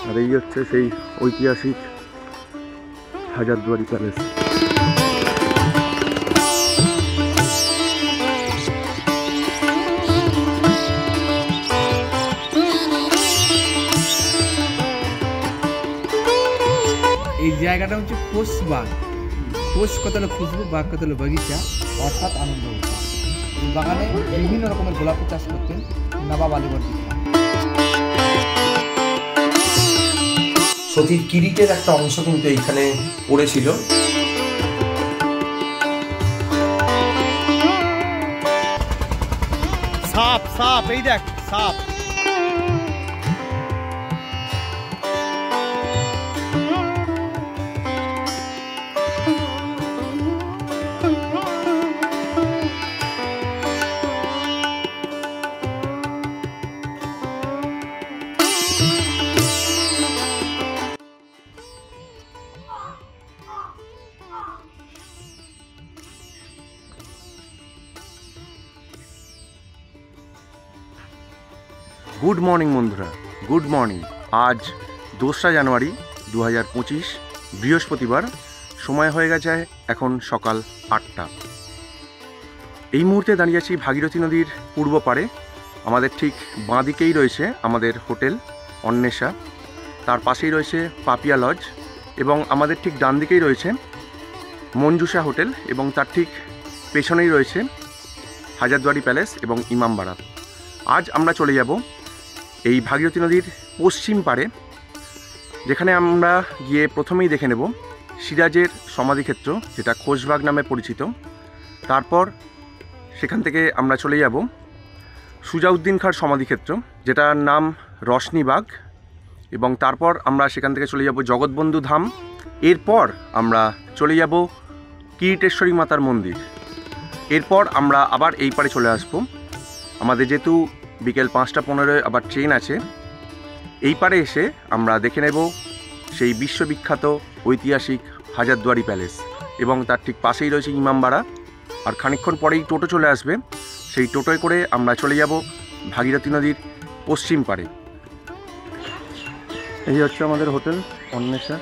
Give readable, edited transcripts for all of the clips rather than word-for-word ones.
আর এই হচ্ছে সেই ঐতিহাসিক হাজারদুয়ারি প্যালেস। এই জায়গাটা হচ্ছে খোশবাগ। খোশ কত হলো খুশবু, বাগ কত হলো বাগিচা, অর্থাৎ আনন্দ উদ্যান। এই বাগানে বিভিন্ন রকমের গোলাপ চাষ করতেন নবাব আলীবর্দী খান। সতীর কিরিটের একটা অংশ কিন্তু এইখানে পড়েছিল। সাপ সাপ, এই দেখ সাপ। গুড মর্নিং বন্ধুরা, গুড মর্নিং। আজ 2রা জানুয়ারি 2025, বৃহস্পতিবার। সময় হয়ে গেছে এখন সকাল 8টা। এই মুহূর্তে দাঁড়িয়ে আছি ভাগীরথী নদীর পূর্ব পাড়ে। আমাদের ঠিক বাঁ দিকেই রয়েছে আমাদের হোটেল অন্বেষা, তার পাশেই রয়েছে পাপিয়া লজ, এবং আমাদের ঠিক ডান দিকেই রয়েছে মঞ্জুষা হোটেল, এবং তার ঠিক পেছনেই রয়েছে হাজারদুয়ারি প্যালেস এবং ইমামবাড়া। আজ আমরা চলে যাব এই ভাগীরথী নদীর পশ্চিম পাড়ে, যেখানে আমরা গিয়ে প্রথমেই দেখে নেব সিরাজের সমাধিক্ষেত্র, যেটা খোশবাগ নামে পরিচিত। তারপর সেখান থেকে আমরা চলে যাব সুজাউদ্দিন খাঁর সমাধিক্ষেত্র, যেটার নাম রশনিবাগ, এবং তারপর আমরা সেখান থেকে চলে যাব জগৎবন্ধু ধাম। এরপর আমরা চলে যাব কিরিটেশ্বরী মাতার মন্দির। এরপর আমরা আবার এই পাড়ে চলে আসব। আমাদের যেহেতু বিকেল 5:15 আবার ট্রেন আছে, এই পাড়ে এসে আমরা দেখে নেব সেই বিশ্ববিখ্যাত ঐতিহাসিক হাজারদুয়ারি প্যালেস, এবং তার ঠিক পাশেই রয়েছে ইমামবাড়া। আর খানিকক্ষণ পরেই টোটো চলে আসবে, সেই টোটোয় করে আমরা চলে যাব ভাগীরথী নদীর পশ্চিম পাড়ে। এই হচ্ছে আমাদের হোটেল অন্বেষা,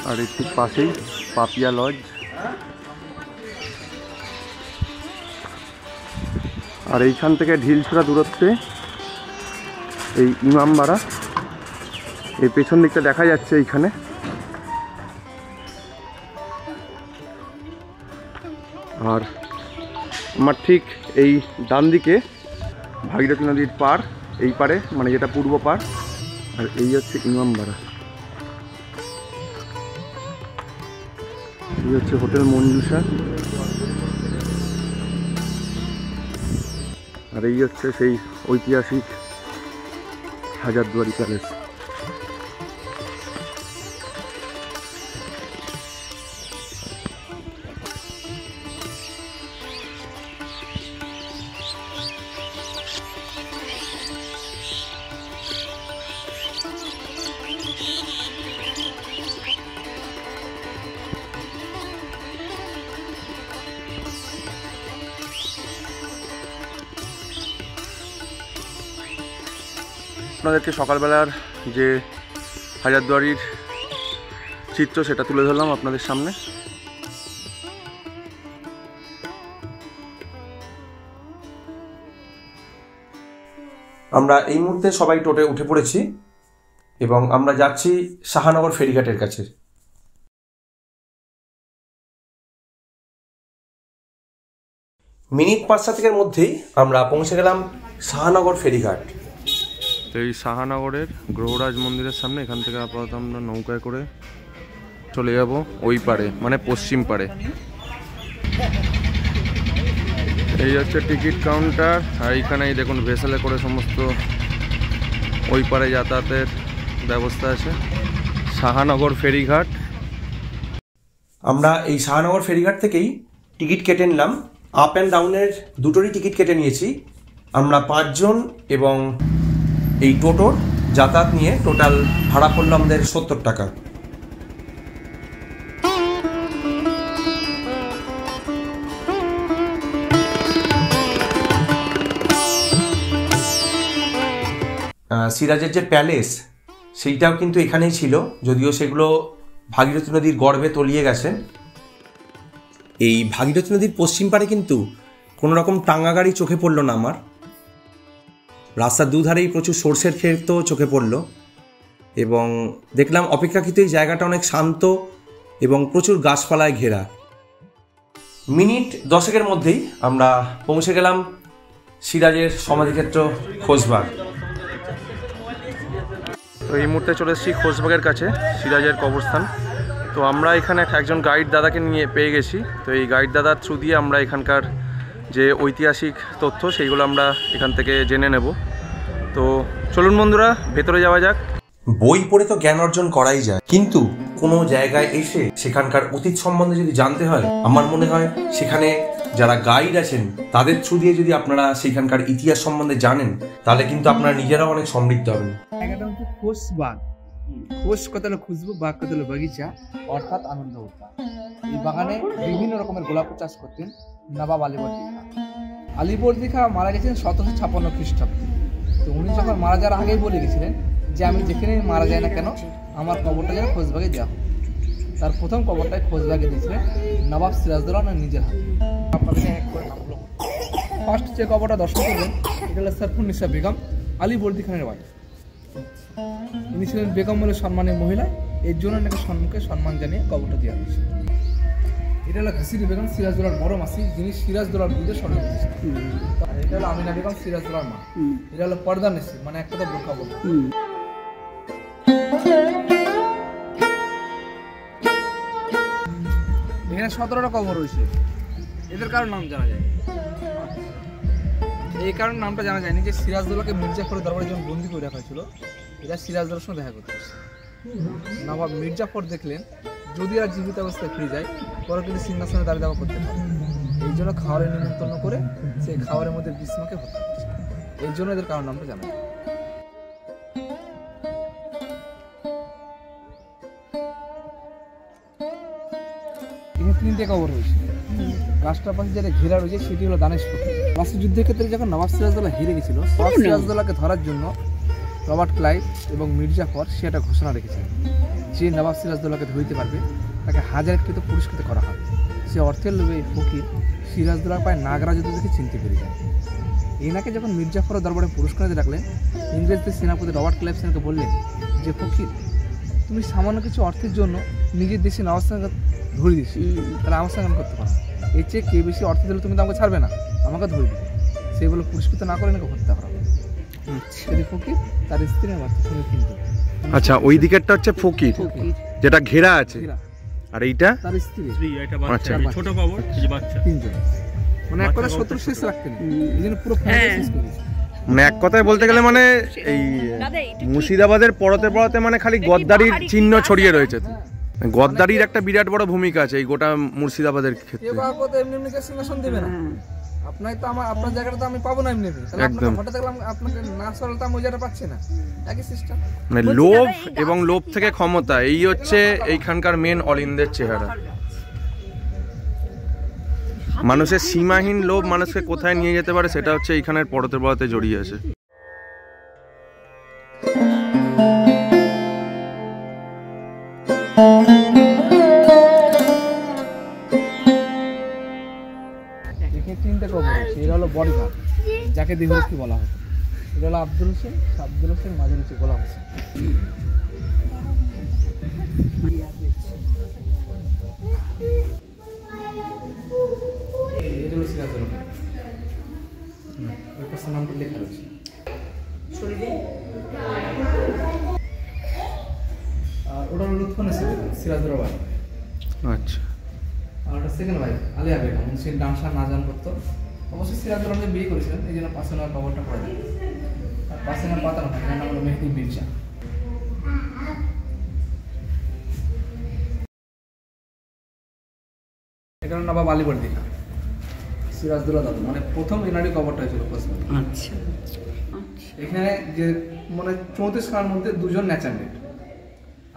আর এর ঠিক পাশেই পাপিয়া লজ। আর এইখান থেকে ঢিলছোড়া দূরত্বে এই ইমামবাড়া, এই পেছন দিকটা দেখা যাচ্ছে এইখানে। আর আমার ঠিক এই ডান দিকে ভাগীরথী নদীর পাড়, এই পাড়ে মানে যেটা পূর্ব পাড়, আর এই হচ্ছে ইমামবাড়া। এই হচ্ছে হোটেল মঞ্জুষা, আর এই হচ্ছে সেই ঐতিহাসিক হাজারদুয়ারি প্যালেস। আপনাদেরকে সকালবেলার যে হাজারদুয়ারির চিত্র সেটা তুলে ধরলাম আপনাদের সামনে। আমরা এই মুহূর্তে সবাই টোটোয় উঠে পড়েছি এবং আমরা যাচ্ছি শাহানগর ফেরিঘাটের কাছে। মিনিট 5-7 মধ্যেই আমরা পৌঁছে গেলাম শাহানগর ফেরিঘাট। তো এই শাহানগরের গ্রহরাজ মন্দিরের সামনে, এখান থেকে আপাতত আমরা নৌকায় করে চলে যাব ওই পাড়ে, মানে পশ্চিম পাড়ে। এই হচ্ছে টিকিট কাউন্টার, আর এইখানেই দেখুন ভেসেলে করে সমস্ত ওই পাড়ে যাতায়াতের ব্যবস্থা আছে। শাহানগর ফেরিঘাট। আমরা এই শাহানগর ফেরিঘাট থেকেই টিকিট কেটে নিলাম। আপ অ্যান্ড ডাউনের দুটোরই টিকিট কেটে নিয়েছি। আমরা 5 জন, এবং এই টোটোর যাতায়াত নিয়ে টোটাল ভাড়া পড়লো আমাদের 70 টাকা। সিরাজের যে প্যালেস সেইটাও কিন্তু এখানেই ছিল, যদিও সেগুলো ভাগীরথী নদীর গর্ভে তলিয়ে গেছে। এই ভাগীরথী নদীর পশ্চিম পাড়ে কিন্তু কোনো রকম টাঙ্গা গাড়ি চোখে পড়লো না আমার। রাস্তার দুধারেই প্রচুর সর্ষের ক্ষেতও চোখে পড়লো এবং দেখলাম অপেক্ষাকৃত এই জায়গাটা অনেক শান্ত এবং প্রচুর গাছপালায় ঘেরা। মিনিট 10 মধ্যেই আমরা পৌঁছে গেলাম সিরাজের সমাধিক্ষেত্র খোশবাগ। তো এই মুহূর্তে চলে এসেছি খোশবাগের কাছে, সিরাজের কবরস্থান। তো আমরা এখানে একজন গাইড দাদাকে নিয়ে পেয়ে গেছি। তো এই গাইড দাদার থ্রু দিয়ে আমরা এখানকার যে ঐতিহাসিক তথ্য সেইগুলো আমরা এখান থেকে জেনে নেব। তো চলুন বন্ধুরা, ভেতরে যাওয়া যাক। বই পড়ে তো জ্ঞান অর্জন করাই যায়, কিন্তু কোনো জায়গায় এসে সেখানকার অতীত সম্বন্ধে যদি জানতে হয়, আমার মনে হয় সেখানে যারা গাইড আছেন তাদের থ্রু দিয়ে যদি আপনারা সেখানকার ইতিহাস সম্বন্ধে জানেন, তাহলে কিন্তু আপনারা নিজেরাও অনেক সমৃদ্ধ হবেন। জায়গাটা হচ্ছে খোশবাগ। খোশ কত হলো খুশবু, বাগ কত হলো বাগিচা, অর্থাৎ আনন্দ উদ্যান। এই বাগানে বিভিন্ন রকমের গোলাপ চাষ করতেন নবাব আলীবর্দী খাঁ। আলীবর্দী খাঁ মারা গেছেন 1756 খ্রিস্টাব্দে। তো উনি যখন মারা যাওয়ার আগেই বলে গেছিলেন যে আমি যেখানে মারা যায় না কেন আমার কবরটা যেন খোশবাগে দেওয়া হয়। তার প্রথম কবরটাই খোশবাগে দিয়েছিলেন নবাব সিরাজদৌল্লা নিজের হাতে। আপনাদের এক করে নামগুলো ফার্স্ট যে কবরটা দর্শন করবেন, এটা হলো সরফুন্নিসা বেগম, আলীবর্দী খানের বাড়ি। ইনি ছিলেন বেগম বলে সম্মানের মহিলা, এর জন্য নাকি সম্মুখে সম্মান জানিয়ে কবরটা দেওয়া হয়েছে। এটা হলো ঘাসিরি বেগম, সিরাজদৌল্লার বড় মাসি, যিনি সিরাজদৌল্লার বিরুদ্ধে ষড়যন্ত্র করেছিলেন। আর এটা হলো আমিনা বেগম, সিরাজদৌল্লার মা। এটা হলো পর্দা নেসি, মানে এক কথা বোরকা বলে। এখানে 17টা কবর রয়েছে। এদের কারোর নাম জানা যায়, এই কারণ নামটা জানা যায়নি যে সিরাজদৌল্লাকে মির্জাফরের দরবারে যখন বন্দি করে রাখা হয়েছিল, এরা সিরাজদৌল্লার সঙ্গে দেখা করতে এসেছে। নবাব মির্জাফর দেখলেন যদি আর জীবিত অবস্থায় ফিরে যায়, পরে কিন্তু সিংহাসনে দাবি দাবা করতে পারে। এই জন্য খাওয়ারে নিমন্ত্রণ করে সেই খাওয়ারের মধ্যে বিষ্মাকে হত্যা করছে। এই জন্য এদের কারণ নামটা জানা যায়। এখানে 3টে কবর রয়েছে। রাষ্ট্রের পাশে যেটা ঘেরা রয়েছে সেটি হলো দানেশ ফকির। প্লাসি যুদ্ধের ক্ষেত্রে যখন নবাব সিরাজদৌল্লা হেরে গেছিল, নবাব সিরাজদৌল্লাকে ধরার জন্য রবার্ট ক্লাইভ এবং মির্জাফর সে একটা ঘোষণা রেখেছিলেন যে নবাব সিরাজদৌল্লাকে ধরতে পারবে তাকে 1000 কৃত পুরস্কৃত করা হবে। সে অর্থের লোভে ফকির সিরাজদৌল্লার পায়ে নাগরা যুদ্ধ দেখে চিনতে পেরে যায়। এনাকে যখন মির্জাফরের দরবারে পুরস্কার দিয়ে রাখলেন, ইংরেজদের সেনাপতি রবার্ট ক্লাইভ সেনাকে বললেন যে ফকির, তুমি সামান্য কিছু অর্থের জন্য নিজের দেশে নবাব সঙ্গে ধরে দিচ্ছি, তাহলে আমার সঙ্গে করতে পারো। এর চেয়ে কে বেশি অর্থ দিলে তুমি তো আমাকে ছাড়বে না, আমাকে ধরে দিবে। সেই বলে পুরস্কৃত না করে নাকি হত্যা করা। সেটি ফকির তার স্ত্রী বাচ্চা সঙ্গে কিন্তু। আচ্ছা, ওই দিকেরটা হচ্ছে ফকির যেটা ঘেরা আছে, আর এইটা তার স্ত্রী। আচ্ছা, ছোট কবর, এই বাচ্চা, 3 জন। মানে এক কথা শত্রু শেষ রাখতেন, এই জন্য পুরো ফ্যামিলি শেষ করে দিয়েছে। মানে এক কথায় বলতে গেলে মানে এই মুর্শিদাবাদের পরতে পরতে মানে খালি গদ্দারির চিহ্ন ছড়িয়ে রয়েছে। গদ্দারির একটা বিরাট বড় ভূমিকা আছে এই গোটা মুর্শিদাবাদের ক্ষেত্রে। কেউ কাউকে এমনি এমনি সিংহাসন দেবে না। আপনাকে তো আপনার জায়গাটা তো আমি পাবো না এমনি এমনি, তাহলে আপনাকে হঠাৎ দেখলাম আপনাকে না সরালে তো আমি ওই জায়গাটা পাচ্ছি না। একই সিস্টেম, মানে লোভ এবং লোভ থেকে ক্ষমতা, এই হচ্ছে এইখানকার মেন অলিন্দের চেহারা। মানুষের সীমাহীন লোভ মানুষকে কোথায় নিয়ে যেতে পারে সেটা হচ্ছে এইখানের পরতে পরতে জড়িয়ে আছে। এখানে 3টে কবর আছে। এরা হলো বডিগার্ড, যাকে দেহরক্ষী বলা হয়। এটা হলো আব্দুল হোসেন, আব্দুল হোসেন, মাঝে নিচে গোলাম হোসেন। এটা হলো সিরাজদৌল্লা, ওর কাছে নামটা লেখা রয়েছে। আর ওটা হলো লুৎফুন্নেসা বেগম, সিরাজদৌল্লার বাড়ি। আচ্ছা, আর ওটা সেকেন্ড ওয়াইফ আলিয়া বেগম, সে ডান্সার না জান করতো। অবশ্যই সিরাজদৌল্লাকে বিয়ে করেছিলেন, এই জন্য পাশে ওনার কবরটা পড়ে যায়। আর পাশে ওনার পাতা নয়, এর নাম হলো মেহেদি মির্জা। এখানে নবাব আলীবর্দী খাঁ, সিরাজদৌল্লা দাদু, মানে প্রথম এনারই কবরটা হয়েছিল কোচবিহারে। আচ্ছা, এখানে যে মানে 34 খানের মধ্যে 2 জন ন্যাচান্ডেড,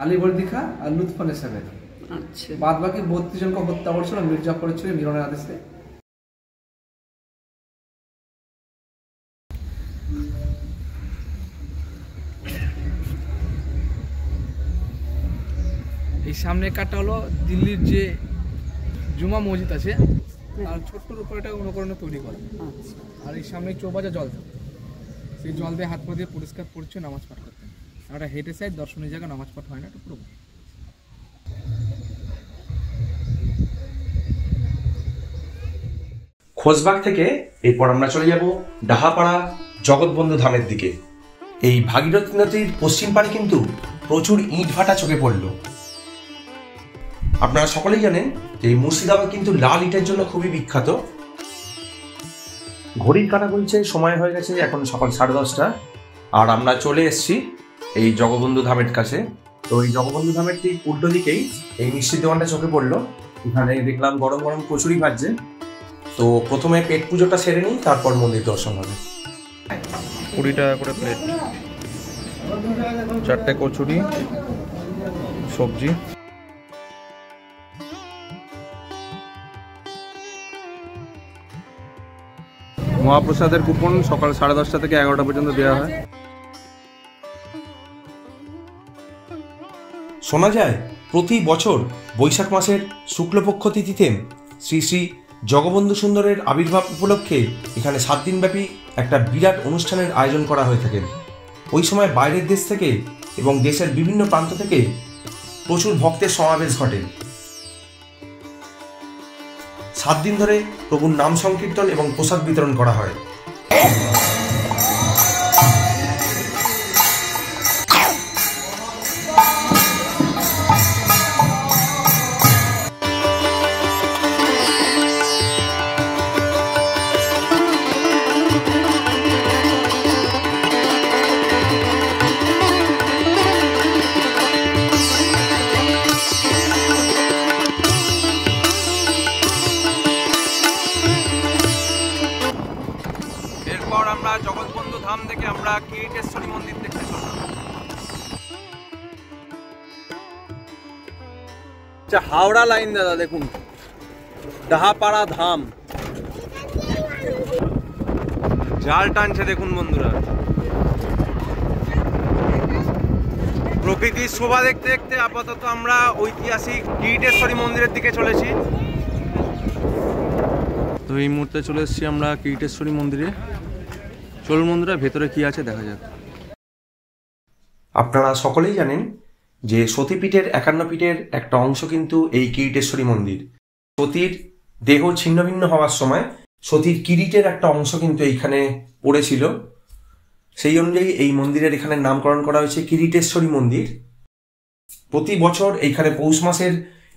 আলীবর্দী খাঁ আর লুৎফুন্নেসা বেগম। আচ্ছা, বাদ বাকি 32 জনকে হত্যা করেছিল মির্জাফরের ছিল মিলনের আদেশে। এই সামনে কাঠটা হলো দিল্লির যে জুমা মসজিদ আছে আর ছোট্টর উপরে একটা অনুকরণে তৈরি করা। আর এই সামনে চৌবাজা জল থাকে, সেই জল দিয়ে হাত পা দিয়ে পরিষ্কার পরিচ্ছন্ন নামাজ পাঠ করতেন। আর একটা হেঁটে সাইড দর্শনীয় জায়গা, নামাজ পাঠ হয় না, এটা পুরো। খোসবাগ থেকে এরপর আমরা চলে যাব ডাহাপাড়া জগৎবন্ধু ধামের দিকে। এই ভাগীরথী নদীর পশ্চিম পাড়ে কিন্তু প্রচুর ইট ভাটা চোখে পড়ল। আপনারা সকলেই জানেন যে এই মুর্শিদাবাদ কিন্তু লাল ইটের জন্য খুবই বিখ্যাত। ঘড়ির কাঁটা বলছে সময় হয়ে গেছে এখন সকাল 10:30, আর আমরা চলে এসেছি এই জগবন্ধু ধামের কাছে। তো এই জগবন্ধু ধামের ঠিক উল্টো দিকেই এই মিষ্টির দোকানটা চোখে পড়লো। এখানে দেখলাম গরম গরম কচুরি ভাজছে। তো প্রথমে পেট পুজোটা সেরে নিই, তারপর মন্দির দর্শন হবে। 20 টাকা করে প্লেট, 4টে কচুরি, সবজি। মহাপ্রসাদের কুপন সকাল 10:30 থেকে 11টা পর্যন্ত দেওয়া হয়। শোনা যায় প্রতি বছর বৈশাখ মাসের শুক্লপক্ষ তিথিতে শ্রী শ্রী জগবন্ধু সুন্দরের আবির্ভাব উপলক্ষে এখানে 7 দিনব্যাপী একটা বিরাট অনুষ্ঠানের আয়োজন করা হয়ে থাকে। ওই সময় বাইরের দেশ থেকে এবং দেশের বিভিন্ন প্রান্ত থেকে প্রচুর ভক্তের সমাবেশ ঘটে। 7 দিন ধরে প্রভুর নাম সংকীর্তন এবং প্রসাদ বিতরণ করা হয়। এরপর আমরা জগৎবন্ধু ধাম থেকে আমরা কিরিটেশ্বরী মন্দির দেখতে চললাম। হাওড়া লাইন দাদা, দেখুন ডাহাপাড়া ধাম, জাল টানছে দেখুন বন্ধুরা। প্রকৃতির শোভা দেখতে দেখতে আপাতত আমরা ঐতিহাসিক কিরিটেশ্বরী মন্দিরের দিকে চলেছি। তো এই মুহূর্তে চলে এসেছি আমরা কিরিটেশ্বরী মন্দিরে। চলুন বন্ধুরা, ভেতরে কি আছে দেখা যাক। আপনারা সকলেই জানেন যে সতীপীঠের 51 পীঠের একটা অংশ কিন্তু এই কিরিটেশ্বরী মন্দির। সতীর দেহ ছিন্ন ভিন্ন হওয়ার সময় সতীর কিরিটের একটা অংশ কিন্তু এইখানে পড়েছিল। সেই অনুযায়ী এই মন্দিরের এখানে নামকরণ করা হয়েছে কিরিটেশ্বরী মন্দির। প্রতি বছর এইখানে পৌষ মাসের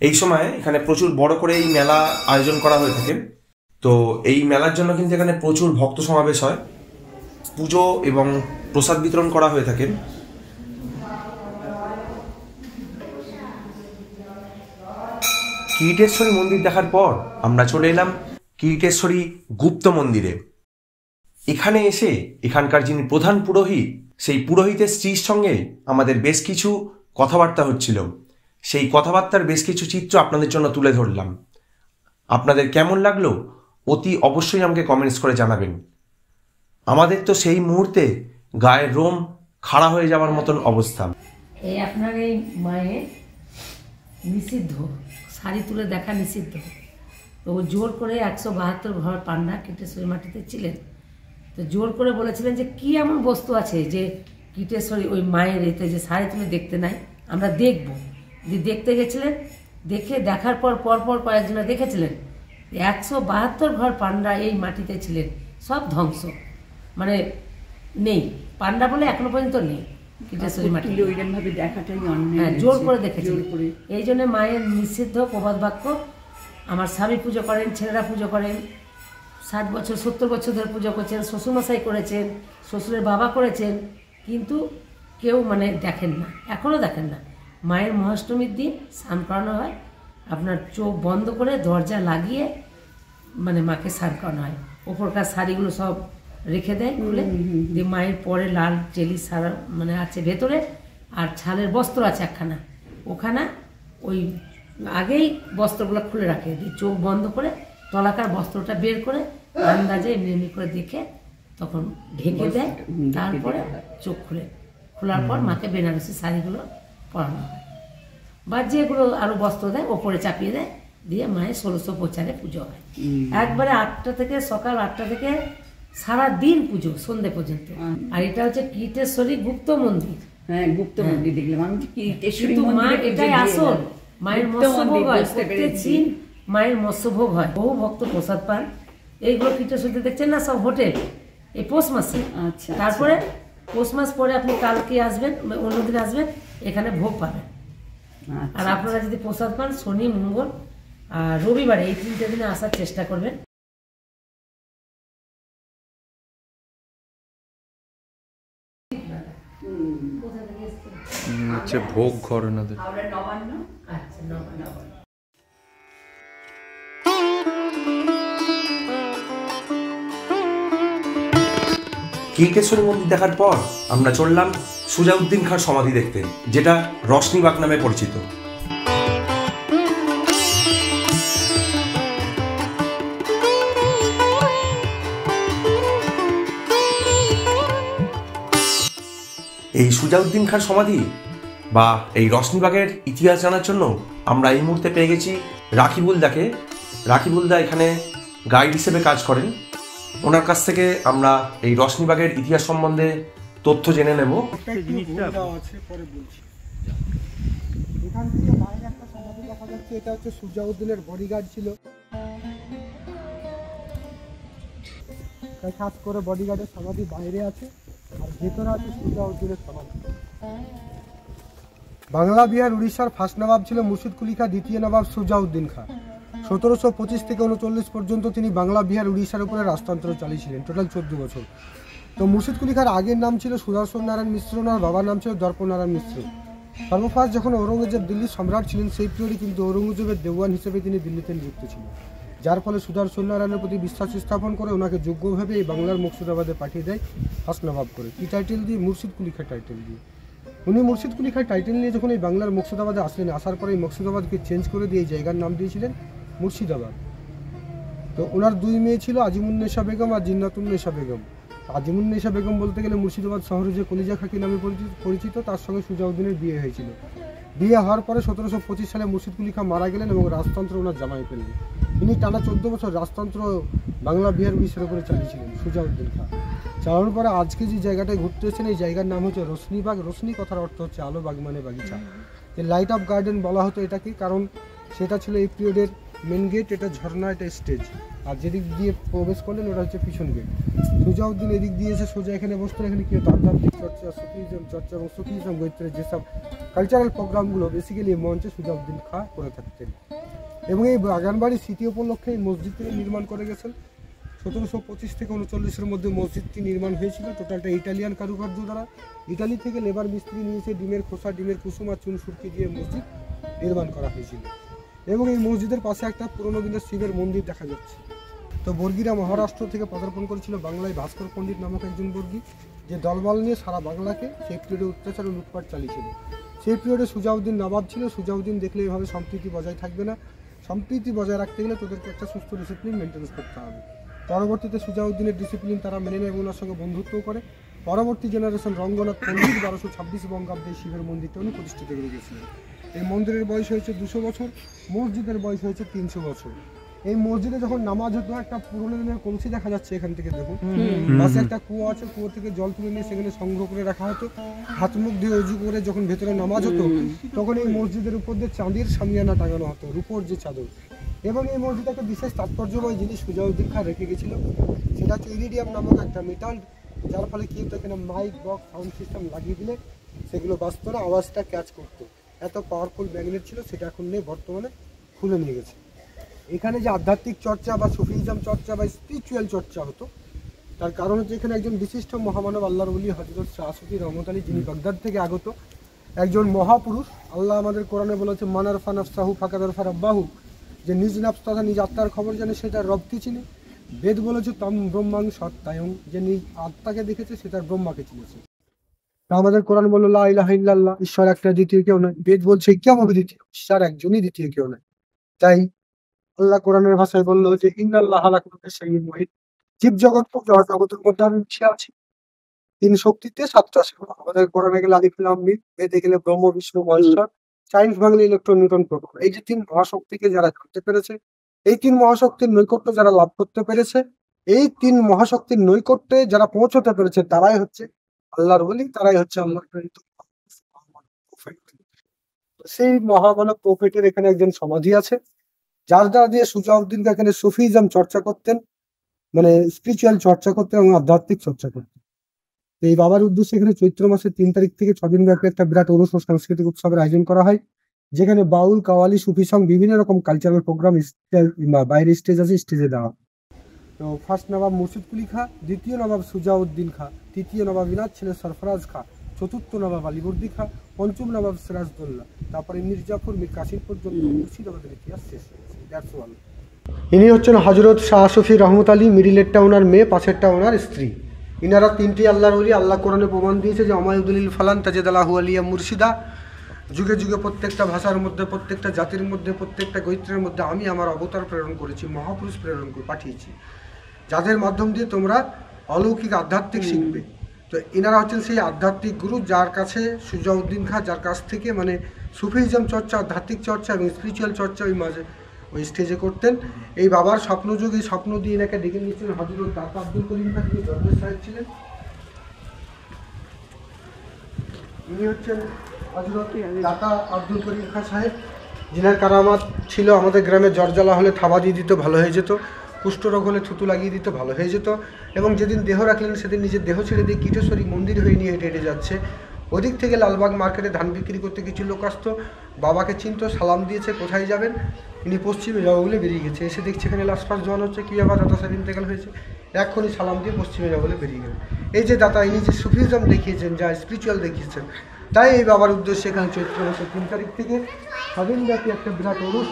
এই সময় এখানে প্রচুর বড় করে এই মেলা আয়োজন করা হয়ে থাকে। তো এই মেলার জন্য কিন্তু এখানে প্রচুর ভক্ত সমাবেশ হয়, পুজো এবং প্রসাদ বিতরণ করা হয়ে থাকে। কিরিটেশ্বরী মন্দির দেখার পর আমরা চলে এলাম কিরিটেশ্বরী গুপ্ত মন্দিরে। এখানে এসে এখানকার যিনি প্রধান পুরোহিত, সেই পুরোহিতের স্ত্রীর সঙ্গে আমাদের বেশ কিছু কথাবার্তা হচ্ছিল। সেই কথাবার্তার বেশ কিছু চিত্র আপনাদের জন্য তুলে ধরলাম। আপনাদের কেমন লাগলো অতি অবশ্যই আমাকে কমেন্টস করে জানাবেন। আমাদের তো সেই মুহূর্তে গায়ের রোম খাড়া হয়ে যাওয়ার মতন অবস্থা। এই আপনার এই মায়ের নিষিদ্ধ, শাড়ি তুলে দেখা নিষিদ্ধ। তো ও জোর করে 172 ঘর পান্ডা কিটেশ্বরী মাটিতে ছিলেন। তো জোর করে বলেছিলেন যে কি এমন বস্তু আছে যে কিটেশ্বরী ওই মায়ের এতে যে শাড়ি তুলে দেখতে নাই, আমরা দেখব। দেখতে গেছিলেন, দেখার পর পরপর কয়েকজনে দেখেছিলেন 172 ঘর পান্ডা এই মাটিতে ছিলেন, সব ধ্বংস, মানে নেই, পান্ডা বলে এখনো পর্যন্ত নেই কিটেশ্বরী মাটি। হ্যাঁ, জোর করে দেখেছি। এই জন্য মায়ের নিষিদ্ধ প্রবাদ বাক্য। আমার স্বামী পুজো করেন, ছেলেরা পুজো করেন, 60 বছর 70 বছর ধরে পুজো করছেন, শ্বশুরমশাই করেছেন, শ্বশুরের বাবা করেছেন, কিন্তু কেউ মানে দেখেন না, এখনও দেখেন না। মায়ের মহাষ্টমীর দিন স্নান করানো হয়, আপনার চোখ বন্ধ করে দরজা লাগিয়ে মানে মাকে স্নান করানো হয়। ওপরকার শাড়িগুলো সব রেখে দেয় খুলে, দিয়ে মায়ের পরে লাল চেলি সারা মানে আছে ভেতরে, আর ছালের বস্ত্র আছে একখানা, ওখানে ওই আগেই বস্ত্রগুলো খুলে রাখে, দিয়ে চোখ বন্ধ করে তলাকার বস্ত্রটা বের করে আন্দাজে এমনি এমনি করে দেখে তখন ঢেকে দেয়, তারপরে চোখ খোলার পর মাকে বেনারসি শাড়িগুলো পরানো হয়। বা যেগুলো আরো বস্ত্র দেয় ওপরে চাপিয়ে দেয়, দিয়ে মায়ের 16 পুজো হয়। একবারে 8টা থেকে, সকাল 8টা থেকে সারা দিন পুজো সন্ধে পর্যন্ত। আর এটা হচ্ছে কীটেশ্বরী গুপ্ত মন্দির। হ্যাঁ, গুপ্ত মন্দির দেখলাম আমি। কীটেশ্বরী কিন্তু মা মন্দিরে এটাই আসল, মায়ের মৎস্যভোগ হয় প্রত্যেক দিন, মায়ের মৎস্যভোগ হয়। বহু ভক্ত প্রসাদ পান। এইগুলো কীটেশ্বরীতে দেখছেন না, সব হোটেল এই পৌষ মাসে। আচ্ছা, তারপরে পৌষ মাস পরে আপনি কালকে আসবেন, অন্যদিন আসবেন, এখানে ভোগ পাবেন। আর আপনারা যদি প্রসাদ পান শনি, মঙ্গল আর রবিবারে, এই 3টে দিনে আসার চেষ্টা করবেন। হচ্ছে ভোগ ঘর ওনাদের। আমরা নবান্ন। আচ্ছা, নবান্ন। কীর্তেশ্বরী মন্দির দেখার পর আমরা চললাম সুজাউদ্দিন খাঁর সমাধি দেখতে, যেটা রশনিবাগ নামে পরিচিত। এই সুজাউদ্দিন খাঁর সমাধি বা এই রশনিবাগের ইতিহাস জানার জন্য আমরা এই মুহূর্তে পেয়ে গেছি রাকিবুলদাকে। রাকিবুলদা এখানে গাইড হিসেবে কাজ করেন। ওনার কাছ থেকে আমরা এই রশনিবাগের ইতিহাস সম্বন্ধে তথ্য জেনে নেব। এখান থেকে বাইরে একটা সমাধি দেখা যাচ্ছে, এটা হচ্ছে সুজাউদ্দিনের বডিগার্ড ছিল। খাস করে বডিগার্ডের সমাধি বাইরে আছে, আর ভেতরে আছে সুজাউদ্দিনের সমাধি। বাংলা বিহার উড়িষ্যার ফার্স্ট নবাব ছিল মুর্শিদ কুলি খাঁ, দ্বিতীয় নবাব সুজাউদ্দিন খাঁ। 1725 থেকে 39 পর্যন্ত তিনি বাংলা বিহার উড়িষ্যার উপরে রাজতন্ত্র চালিয়েছিলেন, টোটাল 14 বছর। তো মুর্শিদ কুলি খাঁর আগের নাম ছিল সুদর্শন নারায়ণ মিশ্র, ওনার বাবার নাম ছিল দর্পণ নারায়ণ মিশ্র। সর্বফার্স্ট যখন ঔরঙ্গজেব দিল্লির সম্রাট ছিলেন, সেই পিরিয়ডে কিন্তু ঔরঙ্গজেবের দেওয়ান হিসেবে তিনি দিল্লিতে নিযুক্ত ছিলেন, যার ফলে সুদর্শন নারায়ণের প্রতি বিশ্বাস স্থাপন করে ওনাকে যোগ্যভাবে এই বাংলার মুর্শিদাবাদে পাঠিয়ে দেয় ফার্স্ট নবাব করে। কী টাইটেল দিয়ে? মুর্শিদ কুলি খাঁ টাইটেল দিয়ে। উনি মুর্শিদ কুলি খাঁ টাইটেল নিয়ে যখন এই বাংলার মুর্শিদাবাদে আসলেন, আসার পরে এই মুর্শিদাবাদকে চেঞ্জ করে দিয়ে এই জায়গার নাম দিয়েছিলেন মুর্শিদাবাদ। তো ওনার 2 মেয়ে ছিল, আজিমুন্নেসা বেগম আর জিন্নাতুন্নেসা বেগম। আজিমুন্নেসা বেগম বলতে গেলে মুর্শিদাবাদ শহরে যে কলিজা খাকি নামে পরিচিত, তার সঙ্গে সুজাউদ্দিনের বিয়ে হয়েছিল। বিয়ে হওয়ার পরে 1725 সালে মুর্শিদ কুলি খাঁ মারা গেলেন এবং রাজতন্ত্র ওনার জামাই পেলেন। তিনি টানা 14 বছর রাজতন্ত্র বাংলা বিহার উড়িষ্যার উপরে চালিয়েছিলেন সুজাউদ্দিন খাঁ। চালানোর পরে আজকে যে জায়গাটায় ঘুরতে এসেছেন, এই জায়গার নাম হচ্ছে রশনিবাগ। রশনি কথার অর্থ হচ্ছে আলো, বাগ মানে বাগিচা। এই লাইট অফ গার্ডেন বলা হতো এটাকে, কারণ সেটা ছিল এই পিরিয়ডের মেন গেট, এটা ঝর্ণা, এটা স্টেজ। আর যেদিক দিয়ে প্রবেশ করলেন ওটা হচ্ছে পিছন গেট। সুজাউদ্দিন এদিক দিয়ে এসে সোজা এখানে বসতেন। এখানে কি হতো? আধ্যাত্মিক চর্চা, সুফিজম চর্চা এবং সুফিজম গোত্রের যেসব কালচারাল প্রোগ্রামগুলো বেসিক্যালি এই মঞ্চে সুজাউদ্দিন খাঁ করে থাকতেন। এবং এই বাগানবাড়ির স্মৃতি উপলক্ষে এই মসজিদটি নির্মাণ করে গেছেন। 1725 থেকে 39-এর মধ্যে মসজিদটি নির্মাণ হয়েছিল। টোটালটা ইটালিয়ান কারুকার্য দ্বারা। ইটালি থেকে লেবার মিস্ত্রি নিয়েছে ডিমের খোসা, ডিমের কুসুম আর চুন সুরকি দিয়ে মসজিদ নির্মাণ করা হয়েছিল। এবং এই মসজিদের পাশে একটা পুরোনো দিনের শিবের মন্দির দেখা যাচ্ছে। তো বর্গীরা মহারাষ্ট্র থেকে পদার্পণ করেছিল বাংলায় ভাস্কর পণ্ডিত নামক একজন বর্গী, যে দলবল নিয়ে সারা বাংলাকে সেই পিরিয়ডে অত্যাচার ও লুটপাট চালিয়েছিল। সেই পিরিয়ডে সুজাউদ্দিন নবাব ছিল। সুজাউদ্দিন দেখলে এভাবে সম্প্রীতি বজায় থাকবে না। সম্প্রীতি বজায় রাখতে গেলে তোদেরকে একটা সুস্থ ডিসিপ্লিন মেনটেন্স করতে হবে। পরবর্তীতে সুজাউদ্দিনের ডিসিপ্লিন তারা মেনে নেয় এবং ওনার সঙ্গে বন্ধুত্বও করে। পরবর্তী জেনারেশন রঙ্গনাথ পণ্ডিত 1226 বঙ্গাব্দে শিবের মন্দিরটা উনি প্রতিষ্ঠিত করে গেছিলেন। এই মন্দিরের বয়স হয়েছে 200 বছর, মসজিদের বয়স হয়েছে 300 বছর। এই মসজিদে যখন নামাজ হতো, একটা পুরোনো দিনের কলসি দেখা যাচ্ছে এখান থেকে, দেখুন পাশে একটা কুয়ো আছে, কুয়ো থেকে জল তুলে নিয়ে সেখানে সংগ্রহ করে রাখা হতো। হাত মুখ দিয়ে উজু করে যখন ভেতরে নামাজ হতো, তখন এই মসজিদের উপর দিয়ে চাঁদের শামিয়ানা টাঙানো হতো, রূপোর যে চাদর। এবং এই মসজিদে একটা বিশেষ তাৎপর্যময় জিনিস সুজাউদ্দিন খাঁ রেখে গেছিল, সেটা হচ্ছে ইরিডিয়াম নামক একটা মেটাল, যার ফলে কি হতো, এখানে মাইক বক্স সাউন্ড সিস্টেম লাগিয়ে দিলে সেগুলো বাজত না, আওয়াজটা ক্যাচ করতো। এত পাওয়ারফুল ম্যাগনেট ছিল, সেটা এখন নেই, বর্তমানে খুলে নিয়ে গেছে। এখানে যে আধ্যাত্মিক চর্চা বা সুফিজম চর্চা বা স্পিরিচুয়াল চর্চা হতো, তার কারণ হচ্ছে এখানে একজন বিশিষ্ট মহামানব আল্লাহর ওলি হযরত শাহ সুফি রহমত আলী, যিনি বাগদাদ থেকে আগত একজন মহাপুরুষ। আল্লাহ আমাদের কোরআনে বলেছে মানার ফানাফসাহু ফাকাদার ফারাব্বাহু, যে নিজ নাফস তথা নিজ আত্মার খবর জানে সে তার রবকে চিনে। বেদ বলেছে তম ব্রহ্মাং সত্যায়ং, যে নিজ আত্মাকে দেখেছে সে তার ব্রহ্মাকে চিনেছে। আমাদের কোরআন বলল লা ইলাহা ইল্লাল্লাহ, ঈশ্বর একটা, দ্বিতীয় কেউ নয়। বেদ বলছে কিভাবে দ্বিতীয়? ঈশ্বর একজনই, দ্বিতীয় কেউ নয়। তাই আল্লাহ কোরআনের ভাষায় বললো যে ইন্নাল্লাহ আলা কুল্লি শাইইন মুহিত, জীব জগৎ জগতের মধ্যে আমি মিশে আছি, 3 শক্তিতে 7টা সেবা। আমাদের কোরআনে গেলে আলিফ লাম মিম, বেদে গেলে Brahma Vishnu Maheshwar, science Bangla electron Newton proton, এই যে 3 মহাশক্তিকে যারা জানতে পেরেছে, এই 3 মহাশক্তির নৈকট্য যারা লাভ করতে পেরেছে, এই 3 মহাশক্তির নৈকট্যে যারা পৌঁছতে পেরেছে, তারাই হচ্ছে আল্লাহর ওলি, তারাই হচ্ছে আল্লাহর প্রেরিত প্রফেট। সেই মহামানব প্রফেটের এখানে একজন সমাধি আছে, যার দ্বারা দিয়ে সুজাউদ্দিন খাঁ এখানে সুফিজম চর্চা করতেন, মানে স্পিরিচুয়াল চর্চা করতেন এবং আধ্যাত্মিক চর্চা করতেন। তো এই বাবার উদ্দেশ্যে এখানে চৈত্র মাসের 3 তারিখ থেকে 6 দিন ব্যাপী একটা বিরাট ওরস ও সাংস্কৃতিক উৎসবের আয়োজন করা হয়, যেখানে বাউল, কাওয়ালি, সুফি সং বিভিন্ন রকম কালচারাল প্রোগ্রাম বাইরে স্টেজ আছে, স্টেজে দেওয়া। তো ফার্স্ট নবাব মুর্শিদকুলি খাঁ, দ্বিতীয় নবাব সুজাউদ্দিন খাঁ, তৃতীয় নবাব ইনাদ ছিলেন সরফরাজ খাঁ, চতুর্থ নবাব আলীবর্দী খাঁ, পঞ্চম নবাব সিরাজদৌল্লা, তারপরে মীর জাফর, মীর কাসিম পর্যন্ত মুর্শিদাবাদের ইতিহাস শেষ হয়েছে। That's all. ইনি হচ্ছেন হজরত শাহ সফি রহমত আলী, মিডিলেরটা ওনার মেয়ে, পাশেরটা ওনার স্ত্রী। ইনারা 3টি আল্লাহর ওলি। আল্লাহ কোরআনে প্রমাণ দিয়েছে যে অমায়ুদুলিল ফালান তাজেদালাহু আলিয়া মুর্শিদা, যুগে যুগে প্রত্যেকটা ভাষার মধ্যে, প্রত্যেকটা জাতির মধ্যে, প্রত্যেকটা গোত্রের মধ্যে আমি আমার অবতার প্রেরণ করেছি, মহাপুরুষ প্রেরণ করে পাঠিয়েছি, যাদের মাধ্যম দিয়ে তোমরা অলৌকিক আধ্যাত্মিক শিখবে। তো এনারা হচ্ছেন সেই আধ্যাত্মিক গুরু, যার কাছে সুজাউদ্দিন খাঁ, যার কাছ থেকে মানে সুফিজম চর্চা, আধ্যাত্মিক চর্চা এবং স্পিরিচুয়াল চর্চা ওই স্টেজে করতেন। এই বাবার স্বপ্নযোগ, এই স্বপ্ন দিয়ে এনাকে ডেকে নিয়েছিলেন হযরত দাতা আব্দুল করিম খাঁ, যিনি দরবেশ সাহেব ছিলেন। ইনি হচ্ছেন হযরত দাতা আব্দুল করিম খাঁ সাহেব, যিনার কারামাত ছিল আমাদের গ্রামে জ্বর জ্বালা হলে থাবা দিয়ে দিত, ভালো হয়ে যেত, কুষ্ঠরোগ হলে থুতু লাগিয়ে দিত, ভালো হয়ে যেত। এবং যেদিন দেহ রাখলেন সেদিন নিজের দেহ ছেড়ে দিয়ে কীটেশ্বরী মন্দির হয়ে নিয়ে হেঁটে হেঁটে যাচ্ছে। ওদিক থেকে লালবাগ মার্কেটে ধান বিক্রি করতে কিছু লোক আসতো, বাবাকে চিনতো, সালাম দিয়েছে, কোথায় যাবেন, ইনি পশ্চিমে যাবো বলে বেরিয়ে গেছে। এসে দেখছে এখানে লাশফাস জোয়ান হচ্ছে, কী ব্যাপার, দাদা সাহেব ইন্তেকাল হয়েছে, এক্ষুনি সালাম দিয়ে পশ্চিমে যাবো বলে বেরিয়ে গেলেন। এই যে দাতা, ইনি যে সুফিজম দেখিয়েছেন, যা স্পিরিচুয়াল দেখিয়েছেন, তাই এই বাবার উদ্দেশ্যে এখানে চৈত্র মাসের 3 তারিখ থেকে স্বাধীনব্যাপী একটা বিরাট ওরস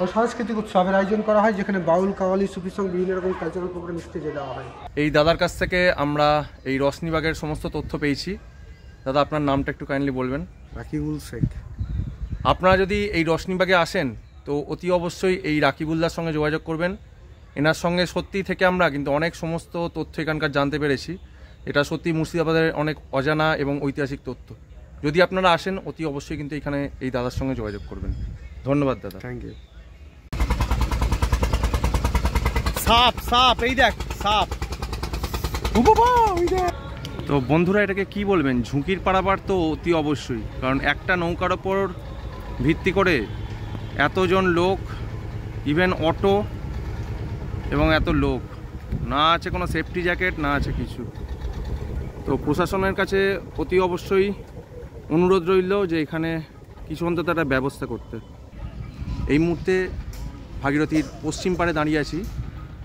ও সাংস্কৃতিক উৎসবের আয়োজন করা হয়, যেখানে বাউল, কাওয়ালি, সুফি সং বিভিন্ন রকম কালচারাল প্রোগ্রাম স্টেজে দেওয়া হয়। এই দাদার কাছ থেকে আমরা এই রশনিবাগের সমস্ত তথ্য পেয়েছি। দাদা, আপনার নামটা একটু কাইন্ডলি বলবেন? রাকিবুল শেখ। আপনারা যদি এই রশনিবাগে আসেন তো অতি অবশ্যই এই রাকিবুল্লার সঙ্গে যোগাযোগ করবেন। এনার সঙ্গে সত্যি থেকে আমরা কিন্তু অনেক সমস্ত তথ্য এখানকার জানতে পেরেছি। এটা সত্যি মুর্শিদাবাদের অনেক অজানা এবং ঐতিহাসিক তথ্য। যদি আপনারা আসেন অতি অবশ্যই কিন্তু এখানে এই দাদার সঙ্গে যোগাযোগ করবেন। ধন্যবাদ দাদা। Thank you. সাপ সাপ এই দেখ সাপ। তো বন্ধুরা, এটাকে কি বলবেন? ঝুঁকির পারাবার তো অতি অবশ্যই, কারণ একটা নৌকার ওপর ভিত্তি করে এতজন লোক, ইভেন অটো এবং এত লোক, না আছে কোনো সেফটি জ্যাকেট, না আছে কিছু। তো প্রশাসনের কাছে অতি অবশ্যই অনুরোধ রইল যে এখানে কিছু অন্তত একটা ব্যবস্থা করতে। এই মুহূর্তে ভাগীরথীর পশ্চিম পাড়ে দাঁড়িয়ে আছি,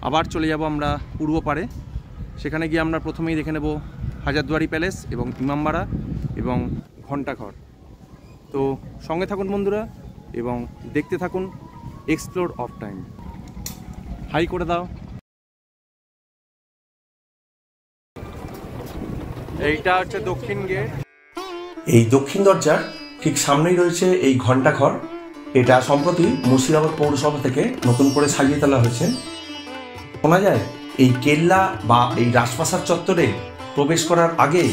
আবার চলে যাব আমরা পূর্ব পাড়ে। সেখানে গিয়ে আমরা প্রথমেই দেখে নেব হাজারদুয়ারি প্যালেস এবং ইমামবাড়া এবং ঘণ্টাঘর। তো সঙ্গে থাকুন বন্ধুরা এবং দেখতে থাকুন এক্সপ্লোর অফ টাইম। হাই করে দাও। এইটা হচ্ছে দক্ষিণ গেট। এই দক্ষিণ দরজার ঠিক সামনেই রয়েছে এই ঘণ্টাঘর। এটা সম্প্রতি মুর্শিদাবাদ পৌরসভা থেকে নতুন করে সাজিয়ে তোলা হয়েছে। শোনা যায় এই কেল্লা বা এই রাজপ্রাসাদ চত্বরে প্রবেশ করার আগে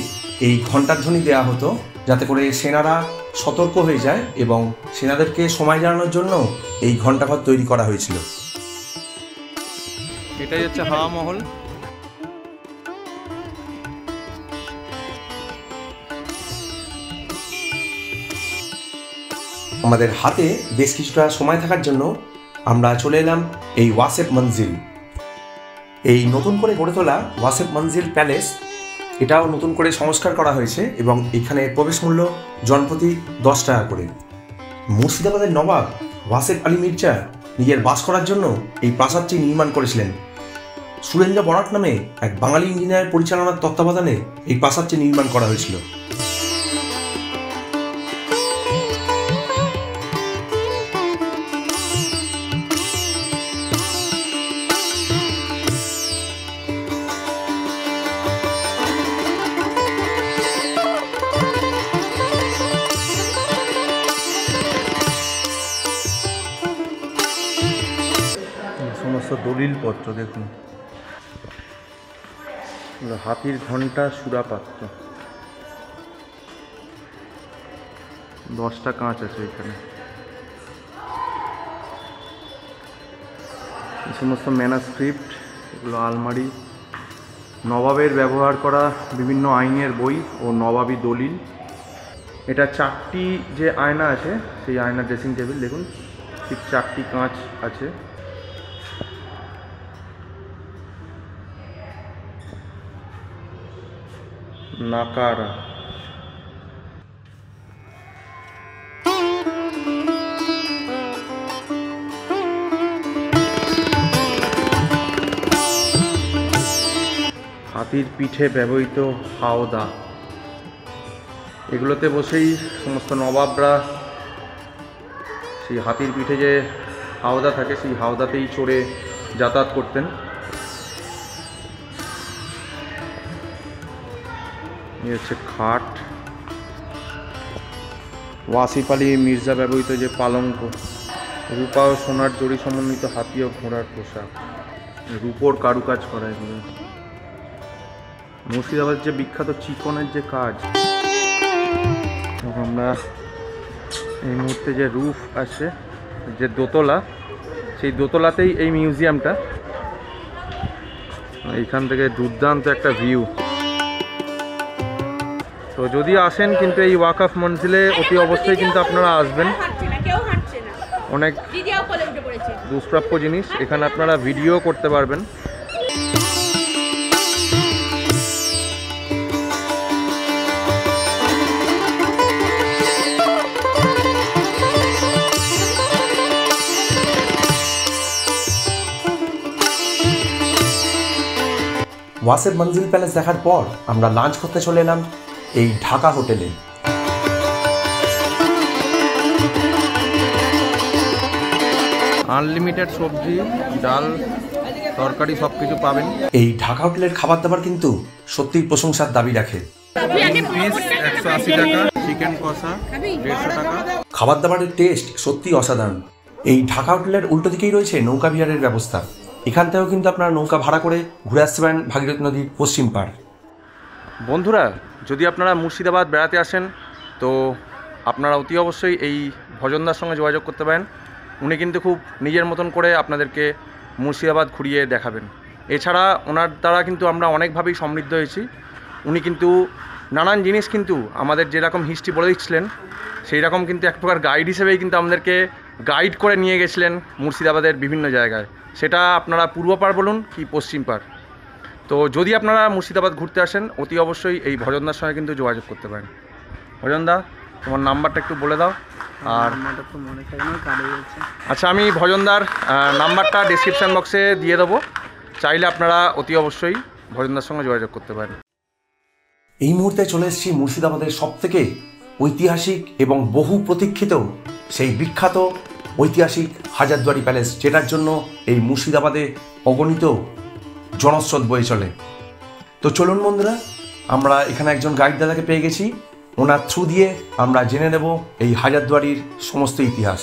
এই ঘণ্টার ধ্বনি দেওয়া হতো, যাতে করে সেনারা সতর্ক হয়ে যায়, এবং সেনাদেরকে সময় জানানোর জন্য এই ঘণ্টাঘর তৈরি করা হয়েছিল। এটাই হচ্ছে হাওয়া মহল। আমাদের হাতে বেশ কিছুটা সময় থাকার জন্য আমরা চলে এলাম এই ওয়াসেফ মঞ্জিল। এই নতুন করে গড়ে তোলা ওয়াসেফ মঞ্জিল প্যালেস, এটাও নতুন করে সংস্কার করা হয়েছে এবং এখানে প্রবেশ মূল্য জনপ্রতি 10 টাকা করে। মুর্শিদাবাদের নবাব ওয়াসেফ আলী মির্জা নিজের বাস করার জন্য এই প্রাসাদটি নির্মাণ করেছিলেন। সুরেন্দ্র বরাট নামে এক বাঙালি ইঞ্জিনিয়ার পরিচালনার তত্ত্বাবধানে এই প্রাসাদটি নির্মাণ করা হয়েছিল। সমস্ত দলিলপত্র দেখুন, হাতির ঘণ্টা, সুরাপাত্র, 10টা কাঁচ আছে এখানে। এই সমস্ত ম্যানাস্ক্রিপ্ট, এগুলো আলমারি, নবাবের ব্যবহার করা বিভিন্ন আইনের বই ও নবাবী দলিল। এটা 4টি যে আয়না আছে সেই আয়না ড্রেসিং টেবিল, দেখুন ঠিক 4টি কাঁচ আছে। নাকারা, হাতির পিঠে ব্যবহৃত হাওদা, এগুলোতে বসেই সমস্ত নবাবরা সেই হাতির পিঠে যে হাওদা থাকে সেই হাওদাতেই চড়ে যাতায়াত করতেন। এই হচ্ছে খাট, ওয়াসিফ আলী মির্জা ব্যবহৃত যে পালঙ্ক, রূপা ও সোনার জড়ি সমন্বিত হাতি ও ঘোড়ার পোশাক, রূপোর কারুকাজ করা এগুলো। মুর্শিদাবাদ যে বিখ্যাত চিকনের যে কাজ, আমরা এই মুহূর্তে যে রুফ আছে, যে দোতলা, সেই দোতলাতেই এই মিউজিয়ামটা। এইখান থেকে দুর্দান্ত একটা ভিউ। তো যদি আসেন কিন্তু এই ওয়াকফ মঞ্জিলে অতি অবশ্যই কিন্তু আপনারা আসবেন। অনেক দুষ্প্রাপ্য জিনিস এখানে আপনারা ভিডিও করতে পারবেন। ওয়াসেফ মঞ্জিল প্যালেস দেখার পর আমরা লাঞ্চ করতে চলে এলাম এই ঢাকা হোটেলে। আনলিমিটেড সবজি, ডাল, তরকারি সব কিছু পাবেন। এই ঢাকা হোটেলের খাবার দাবার কিন্তু সত্যিই প্রশংসার দাবি রাখে। পিস 180 টাকা, চিকেন কষা 150 টাকা। খাবার দাবারের টেস্ট সত্যিই অসাধারণ। এই ঢাকা হোটেলের উল্টো দিকেই রয়েছে নৌকা বিহারের ব্যবস্থা। এখান থেকেও কিন্তু আপনারা নৌকা ভাড়া করে ঘুরে আসতে পারেন ভাগীরথী নদীর পশ্চিম পাড়। বন্ধুরা, যদি আপনারা মুর্শিদাবাদ বেড়াতে আসেন তো আপনারা অতি অবশ্যই এই ভজনদার সঙ্গে যোগাযোগ করতে পারেন। উনি কিন্তু খুব নিজের মতন করে আপনাদেরকে মুর্শিদাবাদ ঘুরিয়ে দেখাবেন। এছাড়া ওনার দ্বারা কিন্তু আমরা অনেকভাবেই সমৃদ্ধ হয়েছি। উনি কিন্তু নানান জিনিস কিন্তু আমাদের যেরকম হিস্ট্রি বলে দিচ্ছিলেন সেই রকম কিন্তু এক প্রকার গাইড হিসেবেই কিন্তু আমাদেরকে গাইড করে নিয়ে গেছিলেন মুর্শিদাবাদের বিভিন্ন জায়গায়। সেটা আপনারা পূর্ব পাড় বলুন কি পশ্চিম পাড়। তো যদি আপনারা মুর্শিদাবাদ ঘুরতে আসেন অতি অবশ্যই এই ভজনদার সঙ্গে কিন্তু যোগাযোগ করতে পারেন। ভজনদা, তোমার নাম্বারটা একটু বলে দাও। আর আচ্ছা, আমি ভজনদার নাম্বারটা ডেসক্রিপশান বক্সে দিয়ে দেবো, চাইলে আপনারা অতি অবশ্যই ভজনদার সঙ্গে যোগাযোগ করতে পারেন। এই মুহূর্তে চলে এসেছি মুর্শিদাবাদের সবথেকে ঐতিহাসিক এবং বহু প্রতীক্ষিত সেই বিখ্যাত ঐতিহাসিক হাজারদুয়ারি প্যালেস, যেটার জন্য এই মুর্শিদাবাদে অগণিত জনস্রোত বয়ে চলে। তো চলুন বন্ধুরা, আমরা এখানে একজন গাইড দাদাকে পেয়ে গেছি। ওনার থ্রু দিয়ে আমরা জেনে নেব এই হাজারদুয়ারির সমস্ত ইতিহাস।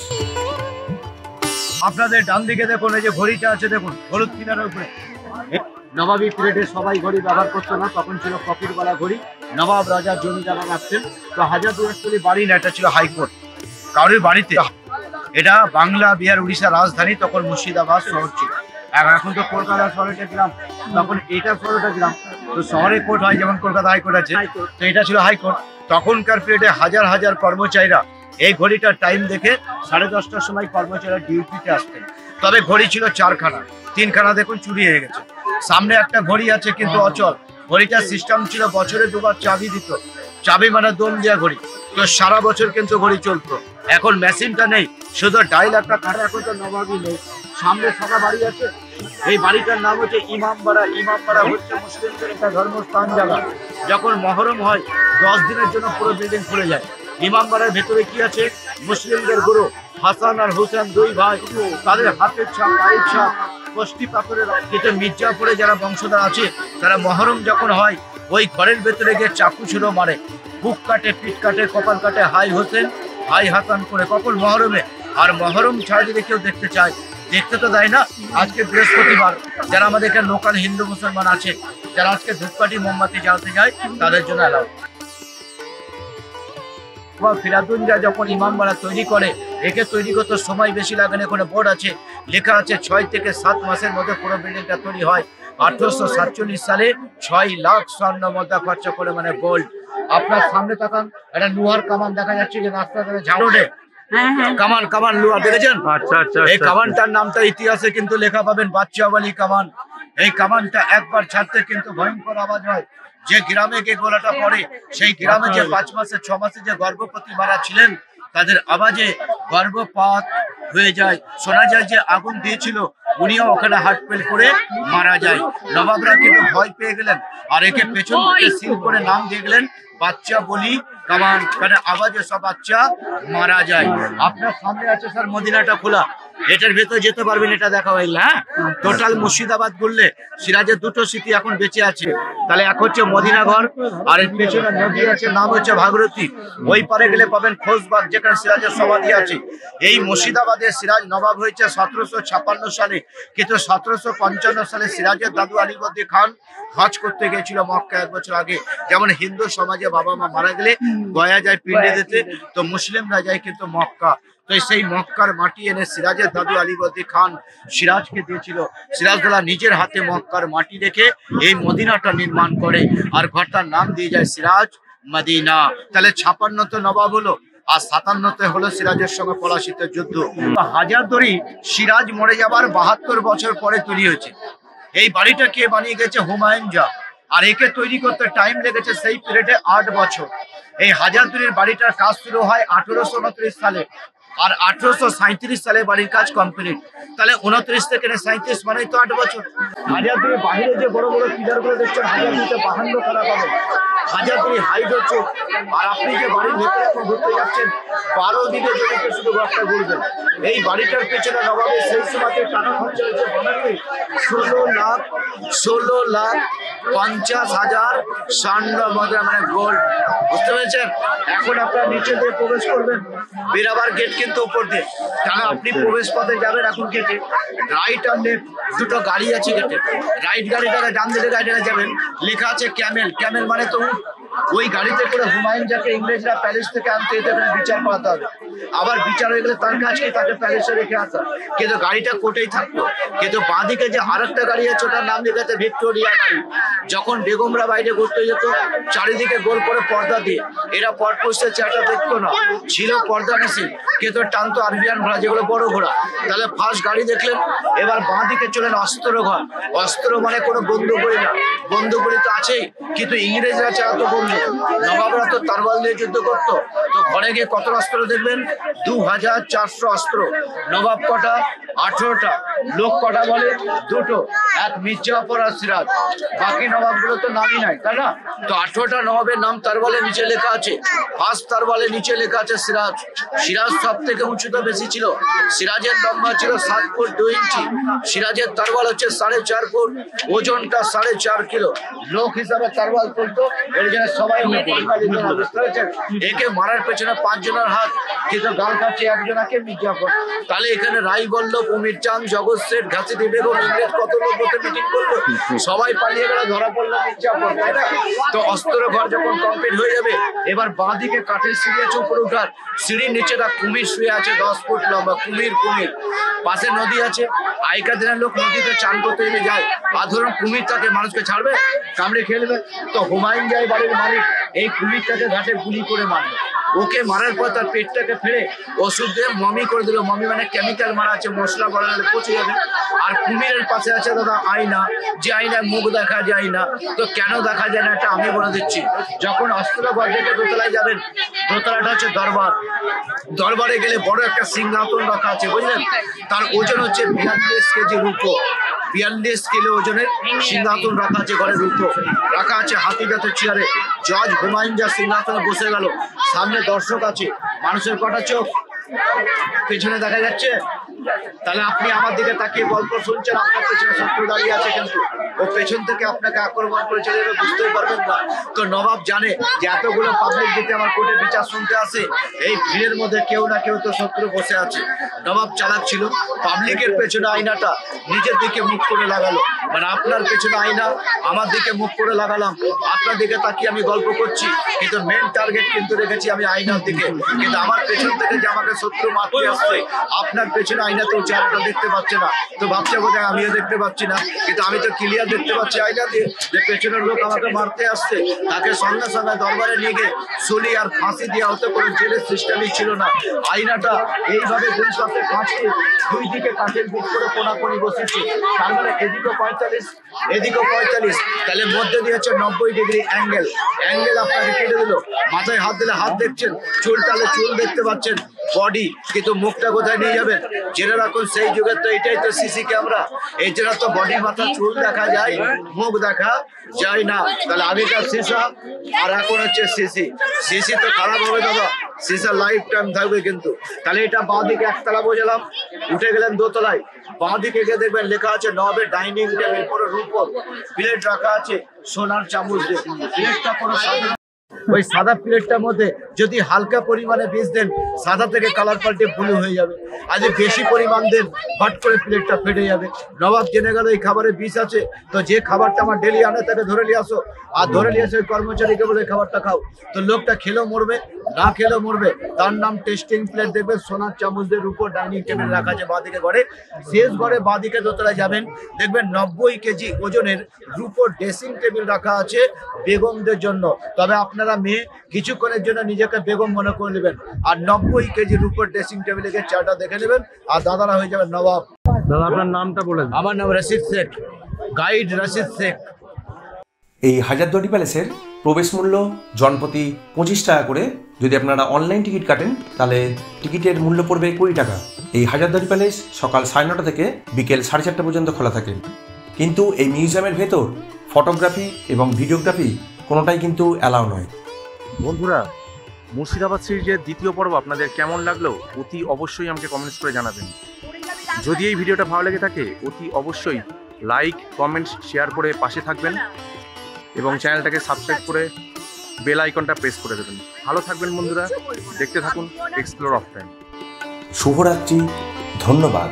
আপনাদের ডান দিকে দেখুন, এই যে ঘড়িটা আছে দেখুন, হলুদ কিনারের উপরে। নবাবী পিরিয়ডে সবাই ঘড়ি ব্যবহার করতো না, তখন ছিল কপির গলা ঘড়ি। নবাব রাজার জমিদারা রাখতেন। তো হাজারদুয়ারি বাড়ি না, এটা ছিল হাইকোর্ট কারোর বাড়িতে। এটা বাংলা, বিহার, উড়িষ্যা রাজধানী, তখন মুর্শিদাবাদ শহর ছিল। এখন তো কলকাতা শহরটা গ্রাম, তখন এটা শহরটা গ্রাম। তো শহরে কোর্ট হয়, যেমন কলকাতা হাইকোর্ট আছে, তো এটা ছিল হাইকোর্ট। তখনকার পিরিয়ডে হাজার হাজার কর্মচারীরা এই ঘড়িটার টাইম দেখে 10:30টার সময় কর্মচারীরা ডিউটিতে আসতেন। তবে ঘড়ি ছিল 4খানা, 3খানা দেখুন চুরি হয়ে গেছে। সামনে একটা ঘড়ি আছে কিন্তু অচল। ঘড়িটার সিস্টেম ছিল বছরে দুবার চাবি দিত। চাবি মানে দম দেওয়া ঘড়ি। তো সারা বছর কিন্তু ঘড়ি চলতো। এখন মেশিনটা নেই, শুধু ডাইল একটা কাটা। এখন তো নবাবই নেই। সামনে সাদা বাড়ি আছে, এই বাড়িটার নাম হচ্ছে ইমামবাড়া। ইমামবাড়া হচ্ছে মুসলিমদের একটা ধর্মস্থান জায়গা। যখন মহরম হয় 10 দিনের জন্য পুরো বিল্ডিং খুলে যায়। ইমামবাড়ার ভেতরে কি আছে? মুসলিমদের গুরু হাসান আর হুসেন, 2 ভাই, তাদের হাতের ছাপ, পায়ের ছাপ, কষ্টি পাথরের। কিন্তু মির্জাপুরে যারা বংশধর আছে তারা মহরম যখন হয় ওই ঘরের ভেতরে গিয়ে চাকু ছুড়ো মারে, বুক কাটে, পিঠ কাটে, কপাল কাটে, হাই হোসেন হাই হাসান করে। কখন মহরমে। আর মহরম ছাড়া যদি কেউ দেখতে চায়, দেখতে তো দেয় না। আজকে বৃহস্পতিবার, যারা আমাদের এখানে লোকাল হিন্দু মুসলমান আছে, যারা আজকে ধূপকাঠি মোমবাতি জ্বালতে যায়, তাদের জন্য অ্যালাউ। ফিরাদুন যা যখন ইমামবাড়া তৈরি করে, একে তৈরি করতে সময় বেশি লাগে না। এখানে বোর্ড আছে, লেখা আছে 6 থেকে 7 মাসের মধ্যে পুরো বিল্ডিংটা তৈরি হয়। 1847 সালে 6 লাখ স্বর্ণ মুদ্রা খরচা করে, মানে গোল্ড। আপনার সামনে তাকান, একটা লোহার কামান দেখা যাচ্ছে যে রাস্তা ধরে ঝাড়ুডে কামান লোহা দেখেছেন? এই কামানটার নামটা ইতিহাসে কিন্তু লেখা পাবেন বাচ্চাওয়ালি কামান। এই কামানটা একবার ছাড়তে কিন্তু ভয়ঙ্কর আওয়াজ হয়। যে গ্রামে গিয়ে গোলাটা পড়ে, সেই গ্রামে যে 5 মাসে 6 মাসে যে গর্ভবতী মারা ছিলেন, তাদের আওয়াজে গর্ভপাত হয়ে যায়। শোনা যায় যে আগুন দিয়েছিল, উনিও ওখানে হার্ট ফেল করে মারা যায়। নবাবরা কিন্তু ভয় পেয়ে গেলেন, আর একে পেছন থেকে সিল করে নাম দিয়ে গেলেন বাচ্চা বলি কামান, কারণ আওয়াজে সব বাচ্চা মারা যায়। আপনার সামনে আছে স্যার মদিনাটা খোলা, এটার ভেতরে যেতে পারবেন, এটা দেখা হইল। হ্যাঁ, টোটাল মুর্শিদাবাদ ঘুরলে সিরাজের দুটো স্মৃতি এখন বেঁচে আছে। তাহলে এক হচ্ছে মদিনা ঘর, আর এর পেছনে নদী আছে, নাম হচ্ছে ভাগীরথী। ওই পারে গেলে পাবেন খোশবাগ, যেখানে সিরাজের সমাধি আছে। এই মুর্শিদাবাদের সিরাজ নবাব হয়েছে 1756 সালে, কিন্তু 1755 সালে সিরাজের দাদু আলীবর্দী খান হজ করতে গেছিল মক্কা 1 বছর আগে। যেমন হিন্দু সমাজে বাবা মা মারা গেলে গয়া যায় পিণ্ডে দিতে, তো মুসলিমরা যায় কিন্তু মক্কা। তো সেই মক্কার মাটি এনে সিরাজের দাদু আলীবর্দী খান সিরাজকে দিয়েছিল। সিরাজদৌল্লা নিজের হাতে মক্কার মাটি রেখে এই মদিনাটা নির্মাণ করে, আর ঘরটার নাম দিয়ে যায় সিরাজ মদিনা। তাহলে 56তে নবাব হলো, আর 57তে হলো সিরাজের সঙ্গে পলাশিতের যুদ্ধ। হাজারদুয়ারি সিরাজ মরে যাবার 72 বছর পরে তৈরি হয়েছে। এই বাড়িটা কে বানিয়ে গেছে? হুমায়ুন যা। আর একে তৈরি করতে টাইম লেগেছে সেই পিরিয়ডে 8 বছর। এই হাজারদুয়ারির বাড়িটার কাজ শুরু হয় 1829 সালে, আর 1837 সালে বাড়ির কাজ কমপ্লিট। তাহলে 29 থেকে 37 মানে তো 8 বছর। হাজারদুয়ারির বাইরে যে বড় বড় পিলার গুলো দেখছেন, হাজারদুয়ারিতে 52 করা পাবেন। হাজারদুয়ারি হাইট হচ্ছে, আর আপনি যে বাড়ির ভেতরে এখন ঘুরতে যাচ্ছেন, 12 দিকে জমিতে শুধু ঘরটা ঘুরবেন। এই বাড়িটার পেছনে নবাবের সেই সময়তে টাকা খরচা হয়েছে বানাতে 16,50,000 স্বর্ণ মুদ্রা, মানে গোল্ড। বুঝতে পেরেছেন? এখন আপনারা নিচে দিয়ে প্রবেশ করবেন, বেরাবার গেট কিন্তু উপর দিয়ে। তাহলে আপনি প্রবেশ পথে যাবেন, এখন গেটে রাইট আর লেফট দুটো গাড়ি আছে গেটে। রাইট গাড়িটাকে ডান দিকে গাড়িটাকে যাবেন, লেখা আছে ক্যামেল। ক্যামেল মানে তো ওই গাড়িতে করে হুমায়ুন যাকে ইংরেজরা প্যারিস থেকে আনতে যেতে বিচার করাতে হবে। আবার বিচার হয়ে গেলে তার কাছে তাকে প্যারিসে রেখে আসা, কিন্তু গাড়িটা কোর্টেই থাকতো। কিন্তু বাঁদিকে যে আরেকটা গাড়ি আছে, ওটার নাম লেখাতে ভিক্টোরিয়া গাড়ি। যখন বেগমরা বাইরে ঘুরতে যেত, চারিদিকে গোল করে পর্দা দিয়ে, এরা পরপোস্টের চেয়ারটা দেখতো না, ছিল পর্দা মেশিন, কিন্তু টানতো আরবিয়ান ঘোড়া, যেগুলো বড় ঘোড়া। তাহলে ফার্স্ট গাড়ি দেখলেন। এবার বাঁদিকে চলেন অস্ত্র ঘর। অস্ত্র মানে কোনো বন্দুকগুলি না, বন্দুকগুলি তো আছেই, কিন্তু ইংরেজরা চালাতো বন্দুক। নবাবরা তো তরোয়াল দিয়ে যুদ্ধ করতো। তো ঘরে গিয়ে কত অস্ত্র দেখবেন? 2400 অস্ত্র। নবাব কটা? 18টা। লোক কটা বলে? 2টো, এক মির্জাফর আর সিরাজ। বাকি নবাবগুলো তো নামই নাই, তাই না? তো 18টা নবাবের নাম তরোয়ালের নিচে লেখা আছে। ফার্স্ট তরোয়ালের নিচে লেখা আছে সিরাজ। সিরাজ সব থেকে উঁচুতে বেশি ছিল। সিরাজের লম্বা ছিল 7 ফুট 2 ইঞ্চি। সিরাজের তরোয়াল হচ্ছে 4.5 ফুট, ওজনটা 4.5 কিলো। লোক হিসাবে তরোয়াল তুলতো, এর জন্য সবাই বুঝতে পেরেছেন? একে মারার পেছনে 5 জনের হাত, কিন্তু গাল কাটছে একজনাকে মির্জাফর। তাহলে এখানে রাই বল্লভ, উমির চাঁদ, জগৎ শেঠ, ঘাসিদি বেগম, ইংরেজ কত লোক বসে মিটিং করলো, সবাই পালিয়ে গেল, ধরা পড়লো মির্জাফর, তাই না? তো অস্ত্র ঘর যখন কমপ্লিট হয়ে যাবে, এবার বাঁ দিকে কাঠের সিঁড়ি আছে উপরে উঠার। সিঁড়ির নিচেটা কুমির শুয়ে আছে 10 ফুট লম্বা, কুমির। পাশে নদী আছে। আগেকার দিনের লোক নদীতে চান করতে যায়, আর ধরুন কুমির তাকে মানুষকে ছাড়বে, কামড়ে খেলবে। তো হুমায়ুন যাই বাড়ির মালিক এই কুমিরটাকে ঘাটে গুলি করে মারবে। ওকে মারার পর তার পেটটাকে ফেলে ওষুধ দিয়ে মমি করে দিল। মমি মানে কেমিক্যাল মারা আছে, মশলা বানালে পচে যাবে। আর কুমিরের পাশে আছে দাদা আয়না, যে আয়নায় মুখ দেখা যায় না। তো কেন দেখা যায় না এটা আমি বলে দিচ্ছি। যখন অস্ত্র ঘর থেকে দোতলায় যাবেন, দোতলাটা হচ্ছে দরবার। দরবারে গেলে বড় একটা সিংহাসন রাখা আছে, বুঝলেন? তার ওজন হচ্ছে 42 কেজি রূপো। 42 কিলো ওজনের সিংহাসন রাখা আছে ঘরে, রূপো রাখা আছে হাতি জাতের চেয়ারে। জজ হুমায়ুন যা সিংহাসনে বসে গেল, সামনে দর্শক আছে। মানুষের কটা চোখ পেছনে দেখা যাচ্ছে? তাহলে আপনি আমার দিকে তাকিয়ে গল্প শুনছেন, আপনার পেছনে শত্রু দাঁড়িয়ে আছে, কিন্তু ও পেছন থেকে আপনাকে আক্রমণ করে চলে যাবে, বুঝতেই পারবেন না। তো নবাব জানে যে এতগুলো পাবলিক যেতে আমার কোর্টে বিচার শুনতে আসে, এই ভিড়ের মধ্যে কেউ না কেউ তো শত্রু বসে আছে। নবাব চালাক ছিল, পাবলিকের পেছনে আয়নাটা নিজের দিকে মুখ করে লাগালো, মানে আপনার পেছনে আয়না আমার দিকে মুখ করে লাগালাম, আপনার দিকে তাকিয়ে আমি গল্প করছি, কিন্তু মেন টার্গেট কিন্তু রেখেছি আমি আয়নার দিকে। কিন্তু আমার পেছন থেকে যে আমাকে শত্রু মারতে আসছে, আপনার পেছনে আয়নাতেও চেহারাটা দেখতে পাচ্ছে না, তো ভাবছে বোধহয় আমিও দেখতে পাচ্ছি না, কিন্তু আমি তো ক্লিয়ার দেখতে পাচ্ছি আয়না দিয়ে যে পেছনের লোক আমাকে মারতে আসছে। তাকে সঙ্গে সঙ্গে দরবারে নিয়ে গিয়ে সুলি আর ফাঁসি দেওয়া হতে কোনো জেলের সিস্টেমই ছিল না। আয়নাটা এইভাবে দুই পাশে কাঁচে, দুই দিকে কাঁচের দিক করে কোনাকুনি বসেছে, তার মানে এদিকে 45 এদিকে 45, তাহলে মধ্যে দিয়ে হচ্ছে 90 ডিগ্রি অ্যাঙ্গেল আপনাকে কেটে দিল। মাথায় হাত দিলে হাত দেখছেন, চুল টালে চুল দেখতে পাচ্ছেন, বডি, কিন্তু মুখটা কোথায় নিয়ে যাবেন? জেনে রাখুন সেই যুগের তো এটাই তো সিসি ক্যামেরা, এই জন্য তো বডি মাথা চুল দেখা যায়, মুখ দেখা যায় না। তাহলে আগেকার সিসা আর এখন হচ্ছে সিসি তো খারাপ হবে দাদা, সিসা লাইফ টাইম থাকবে কিন্তু। তাহলে এটা বাঁ দিকে একতলা বোঝালাম, উঠে গেলেন দোতলায়, বাঁ দিকে গিয়ে দেখবেন লেখা আছে নবাবের ডাইনিং টেবিল, পুরো রূপোর প্লেট রাখা আছে সোনার চামচ দিয়ে, প্লেটটা পুরো সাদা। ওই সাদা প্লেটটার মধ্যে যদি হালকা পরিমাণে বীজ দেন, সাদা থেকে কালার পাল্টে ব্লু হয়ে যাবে, আর যদি বেশি পরিমাণ দেন হট করে প্লেটটা ফেটে যাবে। নবাব জেনে গেল এই খাবারে বিষ আছে, তো যে খাবারটা আমার ডেলি আনে তাকে ধরে নিয়ে আসো, আর ধরে নিয়ে এসে কর্মচারীকে বলে খাবারটা খাও। তো লোকটা খেলেও মরবে, না খেলেও মরবে। তার নাম টেস্টিং প্লেট। দেখবে সোনার চামচদের উপর ডাইনিং টেবিল রাখা আছে বাঁদিকে ঘরে, শেষ ঘরে বাঁদিকে দোতলায় যাবেন, দেখবেন 90 কেজি ওজনের রূপোর ড্রেসিং টেবিল রাখা আছে বেগমদের জন্য। তবে আপনারা মেয়ে কিছুক্ষণের জন্য নিজেকে বেগম মনে করে নেবেন, আর 90 কেজির উপর ড্রেসিং টেবিলে গিয়ে চাটা দেখে নেবেন, আর দাদারা হয়ে যাবেন নবাব। দাদা আপনার নামটা বলেন। আমার নাম রশিদ শেখ, গাইড রশিদ শেখ। এই হাজারদুয়ারি প্যালেসের প্রবেশ মূল্য জনপ্রতি 25 টাকা করে। যদি আপনারা অনলাইন টিকিট কাটেন তাহলে টিকিটের মূল্য পড়বে 20 টাকা। এই হাজারদুয়ারি প্যালেস সকাল 9:30 থেকে বিকেল 4:30 পর্যন্ত খোলা থাকে, কিন্তু এই মিউজিয়ামের ভেতর ফটোগ্রাফি এবং ভিডিওগ্রাফি কোনোটাই কিন্তু অ্যালাউ নয়। বন্ধুরা, মুর্শিদাবাদ সিরিজের দ্বিতীয় পর্ব আপনাদের কেমন লাগলো অতি অবশ্যই আমাকে কমেন্টস করে জানাবেন। যদি এই ভিডিওটা ভালো লেগে থাকে অতি অবশ্যই লাইক, কমেন্টস, শেয়ার করে পাশে থাকবেন এবং চ্যানেলটাকে সাবস্ক্রাইব করে বেল আইকনটা প্রেস করে দেবেন। ভালো থাকবেন বন্ধুরা, দেখতে থাকুন এক্সপ্লোর অফ টাইম। শুভরাত্রি, ধন্যবাদ।